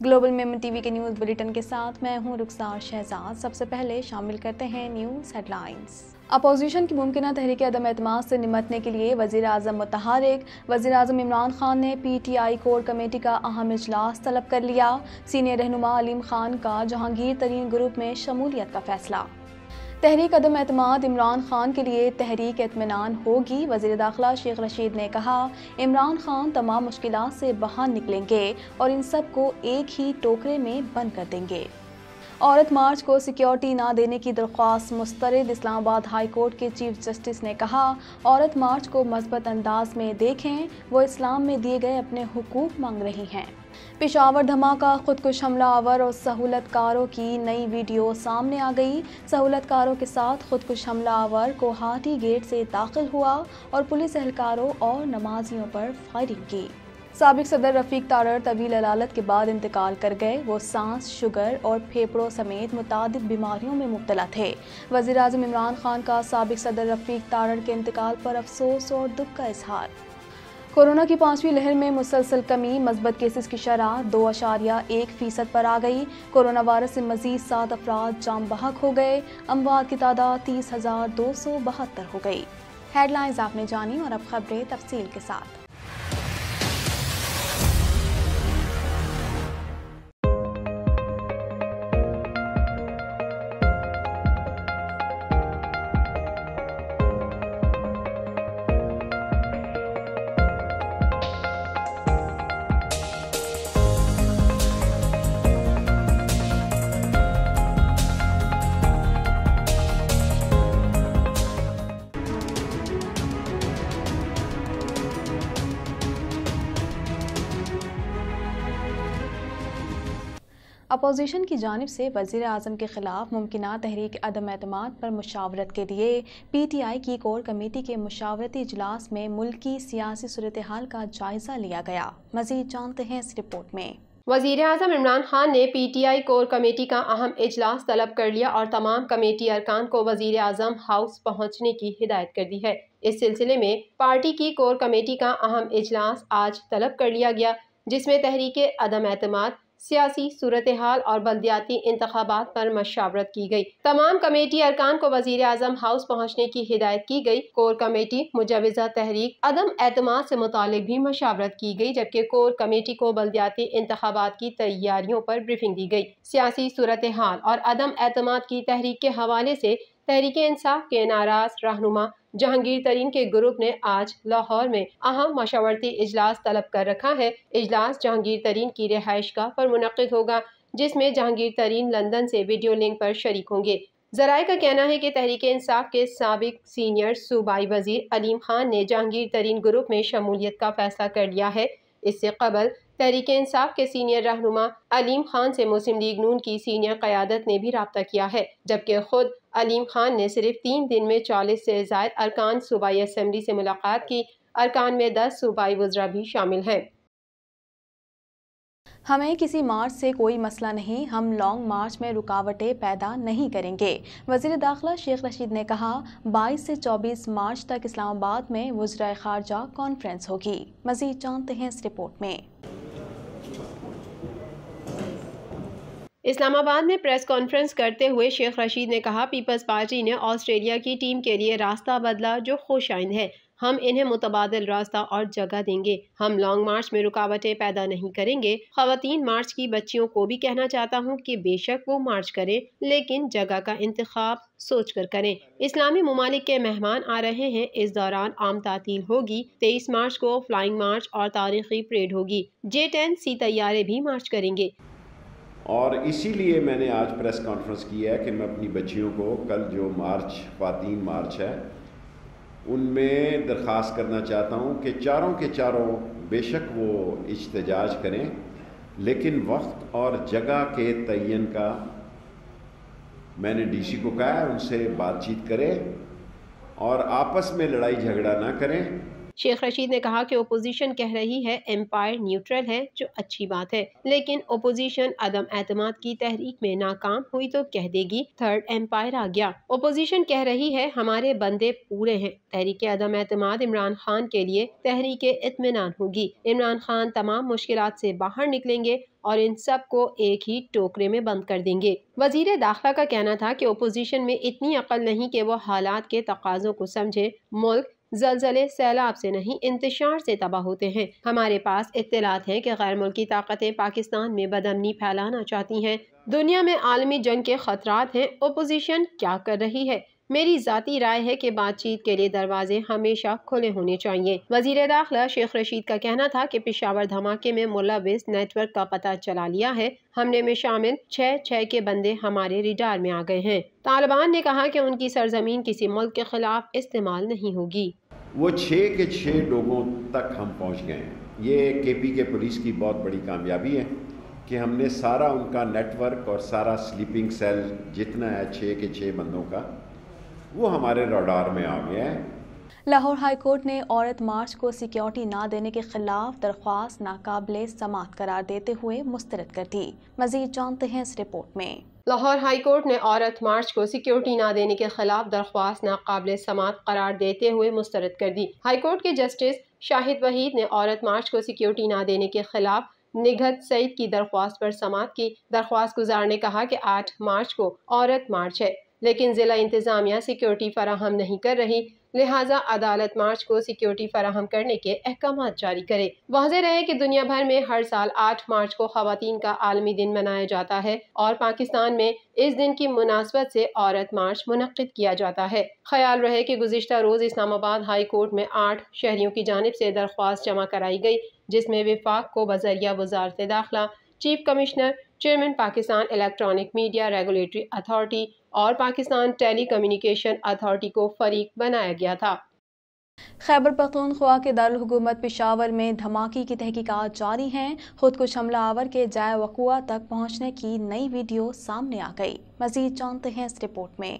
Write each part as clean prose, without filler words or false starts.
Global Memon TV के news bulletin के साथ मैं हूं रुखसार शहजाद। सबसे पहले शामिल करते हैं न्यूज़ हेडलाइंस। अपोजिशन की मुमकिन तहरीक अदम एतमाद से निमटने के लिए वज़ीर आज़म मुतहरिक। वज़ीर आज़म इमरान खान ने PTI कोर कमेटी का अहम इजलास तलब कर लिया। सीनियर रहनुमा अलीम खान का जहांगीर तरीन ग्रुप में शमूलियत का फैसला। तहरीक अदम एतमाद इमरान खान के लिए तहरीक इत्मीनान होगी। वज़ीर दाखिला शेख रशीद ने कहा, इमरान खान तमाम मुश्किलात से बाहर निकलेंगे और इन सब को एक ही टोकरे में बंद कर देंगे। औरत मार्च को सिक्योरिटी ना देने की दरख्वास्त मुस्तरद। इस्लामाबाद हाई कोर्ट के चीफ जस्टिस ने कहा, औरत मार्च को मस्बत अंदाज में देखें, वो इस्लाम में दिए गए अपने हुकूक मांग रही हैं। पेशावर धमाका, खुदकुश हमलावर और सहूलतकारों की नई वीडियो सामने आ गई। सहूलतकारों के साथ खुदकुश हमलावर कोहाटी गेट से दाखिल हुआ और पुलिस एहलकारों और नमाजियों पर फायरिंग की। साबिक सदर रफीक तारड़ तवील अलालत के बाद इंतकाल कर गए। वो सांस, शुगर और फेफड़ों समेत मुतादिद बीमारियों में मुब्तला थे। वज़ीर आज़म इमरान खान का साबिक सदर रफीक तारड़ के इंतकाल पर अफसोस और दुख का इजहार। कोरोना की 5वीं लहर में मुसलसल कमी, मस्बत केसेस की शरह 2.1% पर आ गई। कोरोना वायरस से मजीद 7 अफराद जाम बहक हो गए। अमवात की तादाद 30,272 हो गई। हेडलाइंस आपने जानी और अब खबरें तफसील के साथ। अपोजिशन की जानिब से वज़ीर आज़म के खिलाफ मुमकिना तहरीक अदम एतमाद पर मुशावरत के लिए PTI की कोर कमेटी के मुशावरती इजलास में मुल्की सियासी सूरत हाल का जायजा लिया गया। मज़ीद जानते हैं इस रिपोर्ट में। वज़ीर आज़म इमरान खान ने PTI कोर कमेटी का अहम इजलास तलब कर लिया और तमाम कमेटी अरकान को वज़ीर आज़म हाउस पहुँचने की हिदायत कर दी है। इस सिलसिले में पार्टी की कोर कमेटी का अहम इजलास आज तलब कर लिया गया, जिसमें तहरीक अदम एतमाद, सियासी सूरत हाल और बल्दियाती इंतखाबात पर मशावरत की गई। तमाम कमेटी अरकान को वज़ीर आज़म हाउस पहुँचने की हिदायत की गई। कोर कमेटी मुजवज़ा तहरीक अदम एतमाद से मुतालिक भी मशावरत की गई, जबकि कोर कमेटी को बल्दियाती इंतखाबात की तैयारियों पर ब्रीफिंग दी गई। सियासी सूरत हाल और अदम एतमाद की तहरीक के हवाले से तहरीक इंसाफ के नाराज रहनुमा जहांगीर तरीन के ग्रुप ने आज लाहौर में अहम मशवरती इजलास तलब कर रखा है। इजलास जहांगीर तरीन की रिहाइशगाह पर मुनक्किद होगा, जिसमें जहांगीर तरीन लंदन से वीडियो लिंक पर शरीक होंगे। जराये का कहना है कि तहरीक इंसाफ के साबिक सीनियर सूबाई वजीर अलीम खान ने जहांगीर तरीन ग्रुप में शमूलियत का फैसला कर लिया है। इससे कबल तहरीक इंसाफ के सीनियर रहनुमा अलीम खान से मुस्लिम लीग नून की सीनियर क़यादत ने भी रब्ता किया है, जबकि खुद अलीम खान ने सिर्फ 3 दिन में 40 से ज़ायद अरकान सूबाई असम्बली से मुलाकात की। अरकान में 10 सूबाई वज़रा भी शामिल हैं। हमें किसी मार्च से कोई मसला नहीं, हम लॉन्ग मार्च में रुकावटें पैदा नहीं करेंगे। वज़ीर दाखिला शेख रशीद ने कहा, 22 से 24 मार्च तक इस्लामाबाद में वज़राए ख़ारजा कॉन्फ्रेंस होगी। मज़ीद जानते हैं इस रिपोर्ट में। इस्लामाबाद में प्रेस कॉन्फ्रेंस करते हुए शेख रशीद ने कहा, पीपल्स पार्टी ने ऑस्ट्रेलिया की टीम के लिए रास्ता बदला जो खुशाइंद है। हम इन्हें मुतबादिल रास्ता और जगह देंगे। हम लॉन्ग मार्च में रुकावटें पैदा नहीं करेंगे। ख़वातीन मार्च की बच्चियों को भी कहना चाहता हूँ कि बेशक वो मार्च करें, लेकिन जगह का इंतखाब सोच कर करें। इस्लामी ममालिक के मेहमान आ रहे हैं। इस दौरान आम तातील होगी। 23 मार्च को फ्लाइंग मार्च और तारीखी परेड होगी। J-10C तैयारे भी मार्च करेंगे। और इसीलिए मैंने आज प्रेस कॉन्फ्रेंस की है कि मैं अपनी बच्चियों को कल जो मार्च ख़वातीन मार्च है उनमें दरख्वास्त करना चाहता हूँ कि चारों के चारों बेशक वो इज्तिजाज करें, लेकिन वक्त और जगह के तयन का मैंने DC को कहा है, उनसे बातचीत करें और आपस में लड़ाई झगड़ा ना करें। शेख रशीद ने कहा कि ओपोजिशन कह रही है एम्पायर न्यूट्रल है, जो अच्छी बात है, लेकिन ओपोजिशन अदम एतमाद की तहरीक में नाकाम हुई तो कह देगी थर्ड एम्पायर आ गया। ओपोजिशन कह रही है हमारे बंदे पूरे हैं। तहरीक अदम एतमाद इमरान खान के लिए तहरीक इत्मीनान होगी। इमरान खान तमाम मुश्किलात से बाहर निकलेंगे और इन सब को एक ही टोकरे में बंद कर देंगे। वजीर दाखिला का कहना था कि ओपोजिशन में इतनी अकल नहीं कि वो हालात के तकाजों को समझे। मुल्क जलजले सैलाब से नहीं इंतशार से तबाह होते हैं। हमारे पास इत्तलात हैं कि गैर मुल्की ताकतें पाकिस्तान में बदअमनी फैलाना चाहती हैं। दुनिया में आलमी जंग के खतरात हैं। ओपोजिशन क्या कर रही है? मेरी जाती राय है कि बातचीत के लिए दरवाजे हमेशा खुले होने चाहिए। वजीर दाखिला शेख रशीद का कहना था कि पेशावर धमाके में मुलविस नेटवर्क का पता चला लिया है। हमले में शामिल 6 के बंदे हमारे रिडार में आ गए हैं। तालिबान ने कहा कि उनकी सरजमीन किसी मुल्क के खिलाफ इस्तेमाल नहीं होगी। वो 6 के 6 लोगों तक हम पहुँच गए हैं। ये KP के पुलिस की बहुत बड़ी कामयाबी है कि हमने सारा उनका नेटवर्क और सारा स्लीपिंग सेल जितना है 6 के 6 बंदों का, वो हमारे रडार में आ गया है। लाहौर हाई कोर्ट ने औरत मार्च को सिक्योरिटी ना देने के खिलाफ दरख्वास्त नाकाबिले समाअत करार देते हुए मुस्तरद कर दी। मजीद जानते हैं इस रिपोर्ट में। लाहौर हाई कोर्ट ने औरत मार्च को सिक्योरिटी ना देने के खिलाफ दरख्वास्त नाकाबिले समाअत करार देते हुए मुस्तरद कर दी। हाई कोर्ट के जस्टिस शाहिद वहीद ने औरत मार्च को सिक्योरिटी ना देने के खिलाफ निगहत सईद की दरख्वास्त पर समाअत की। दरख्वास्त गुजार ने कहा कि 8 मार्च को औरत मार्च है, लेकिन जिला इंतजामिया सिक्योरिटी फराहम नहीं कर रही, लिहाजा अदालत मार्च को सिक्योरिटी फराहम करने के अहकाम जारी करे। वाज़ेह रहे कि दुनिया भर में हर साल 8 मार्च को ख़वातीन का आलमी दिन मनाया जाता है और पाकिस्तान में इस दिन की मुनासबत से औरत मार्च मुनक्किद किया जाता है। ख्याल रहे कि गुज़िश्ता रोज़ इस्लामाबाद हाई कोर्ट में 8 शहरियों की जानिब से दरख्वास्त जमा कराई गई, जिसमें विफाक को बज़रिया वज़ारत दाखिला, chief commissioner, chairman Pakistan electronic media regulatory authority और पाकिस्तान टेली कम्युनिकेशन अथॉरिटी को फरीक बनाया गया था। खैबर पख्तूनख्वा के दारुल हुकूमत पेशावर में धमाके की तहकीकात जारी हैं। खुदकुश हमलावर के जाए वक़ुआ तक पहुंचने की नई वीडियो सामने आ गई। मजीद जानते हैं इस रिपोर्ट में।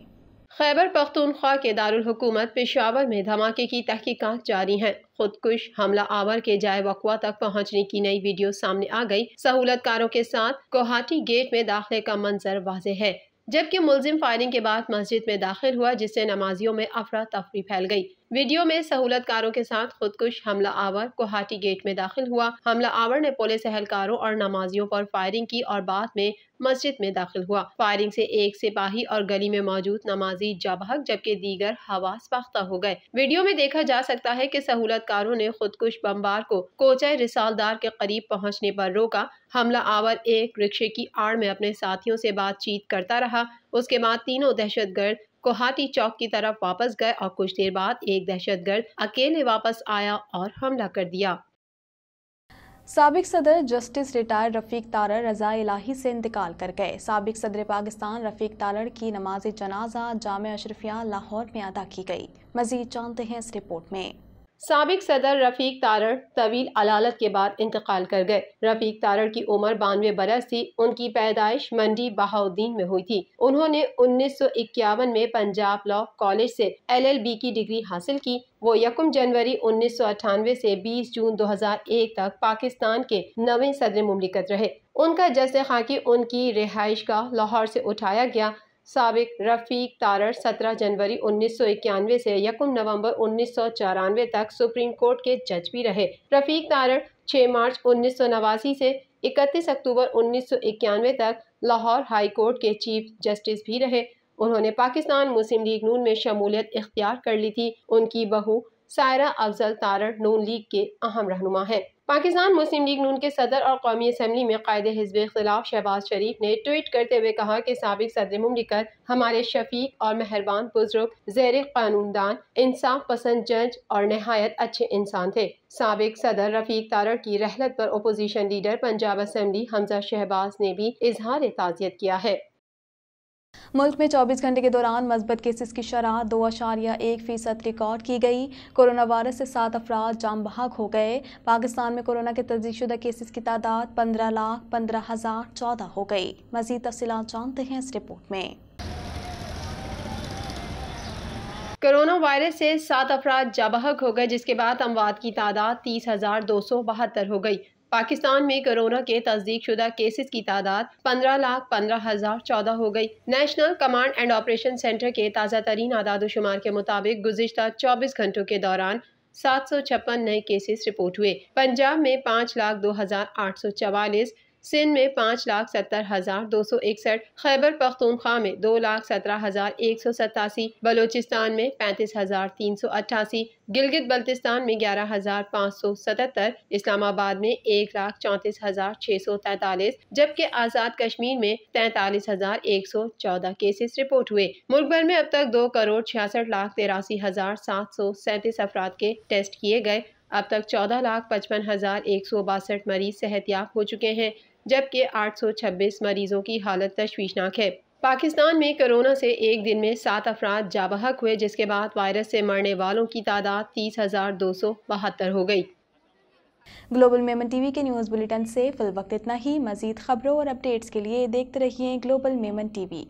खैबर पख्तूनख्वा के दारुल हुकूमत पेशावर में धमाके की तहकीकात जारी हैं। खुदकुश हमला आवर के जाए वक़ुआ तक पहुंचने की नई वीडियो सामने आ गई। सहूलतकारों के साथ गुवाहाटी गेट में दाखिले का मंजर वाज़ेह है, जबकि मुलजिम फायरिंग के बाद मस्जिद में दाखिल हुआ, जिससे नमाजियों में अफरा तफरी फैल गई। वीडियो में सहूलतकारों के साथ खुदकुश हमला आवर गुवाहाटी गेट में दाखिल हुआ। हमला आवर ने पुलिस एहलकारों और नमाजियों पर फायरिंग की और बाद में मस्जिद में दाखिल हुआ। फायरिंग से एक सिपाही और गली में मौजूद नमाजी जाबहक, जबकि दीगर हवास बाख्ता हो गए। वीडियो में देखा जा सकता है कि सहूलतकारों ने खुदकुश बमबार को कोचा रिसालदार के करीब पहुंचने पर रोका। हमला आवर एक रिक्शे की आड़ में अपने साथियों से बातचीत करता रहा। उसके बाद तीनों दहशतगर्द गुवाहाटी चौक की तरफ वापस गए और कुछ देर बाद एक दहशतगर्द अकेले वापस आया और हमला कर दिया। साबिक सदर जस्टिस रिटायर्ड रफीक तारड़ रज़ा इलाही से इंतकाल कर गए। साबिक सदर पाकिस्तान रफीक तारड़ की नमाज जनाजा जामिया अशरफिया लाहौर में अदा की गई। मजीद जानते हैं इस रिपोर्ट में। साबिक सदर रफीक तारड़ तवील अलालत के बाद इंतकाल कर गए। रफीक तारड़ की उम्र 92 बरस थी। उनकी पैदाइश मंडी बहाउद्दीन में हुई थी। उन्होंने 1951 में पंजाब लॉ कॉलेज से LLB की डिग्री हासिल की। वो 1 जनवरी 1998 से 20 जून 2001 तक पाकिस्तान के 9वें सदर मुमलिकत रहे। उनका जस्से खाकी उनकी रिहाइश गाह लाहौर से उठाया गया। साबिक रफीक तारड़ 17 जनवरी 1991 से 1 नवंबर 1994 तक सुप्रीम कोर्ट के जज भी रहे। रफीक तारड़ 6 मार्च 1989 से 31 अक्टूबर 1991 तक लाहौर हाई कोर्ट के चीफ जस्टिस भी रहे। उन्होंने पाकिस्तान मुस्लिम लीग नून में शमूलियत इख्तियार कर ली थी। उनकी बहू सायरा अफजल तारड़ नून लीग के अहम रहनुमा है। पाकिस्तान मुस्लिम लीग नून के सदर और कौमी असम्बली में कायदे हिज़्ब इख्तिलाफ शहबाज शरीफ ने ट्वीट करते हुए कहा कि साबिक सदर मुमलिकत हमारे शफीक और मेहरबान बुजुर्ग, ज़ेर कानूनदान, इंसाफ पसंद जज और नहायत अच्छे इंसान थे। साबिक सदर रफीक तारड़ की रहलत पर opposition leader Punjab assembly Hamza Shahbaz ने भी इजहार ताज़ियत किया है। मुल्क में 24 घंटे के दौरान मस्बत केसेस की शरह 2.1% रिकॉर्ड की गई। कोरोना वायरस से 7 अफराद जाम बहक हो गए। पाकिस्तान में कोरोना के तस्दीकशुदा केसेस की तादाद 15,15,014 हो गई। मज़ीद तफसीलात जानते हैं इस रिपोर्ट में। कोरोना वायरस से 7 अफराद जाबहक हो गए, जिसके बाद अमवात की तादाद 30,272 हो गई। पाकिस्तान में कोरोना के तस्दीक शुदा केसेस की तादाद 15,15,014 हो गई। National command and operation centre के ताज़ा तरीन आदादोशुमार के मुताबिक गुज़िश्ता 24 घंटों के दौरान 756 नए केसेस रिपोर्ट हुए। पंजाब में 5,02,844, सिंध में 5,70,261, खैबर पख्तूनख्वा में 2,17,187, बलोचिस्तान में 35,388, गिलगित बल्तिस्तान में 11,577, इस्लामाबाद में 1,34,643, जबकि आज़ाद कश्मीर में 43,114 केसेस रिपोर्ट हुए। मुल्क भर में अब तक 2,66,83,737 अफराद के टेस्ट किए गए। अब तक 14,55,162 मरीज सेहतयाब हो चुके हैं, जबकि 826 मरीजों की हालत तशवीशनाक है। पाकिस्तान में कोरोना से एक दिन में 7 अफराद जाबहक हुए, जिसके बाद वायरस से मरने वालों की तादाद 30,272 हो गई। ग्लोबल मेमन टीवी के न्यूज़ बुलेटिन से फिल वक्त इतना ही। मज़ीद खबरों और अपडेट्स के लिए देखते रहिए ग्लोबल मेमन टीवी।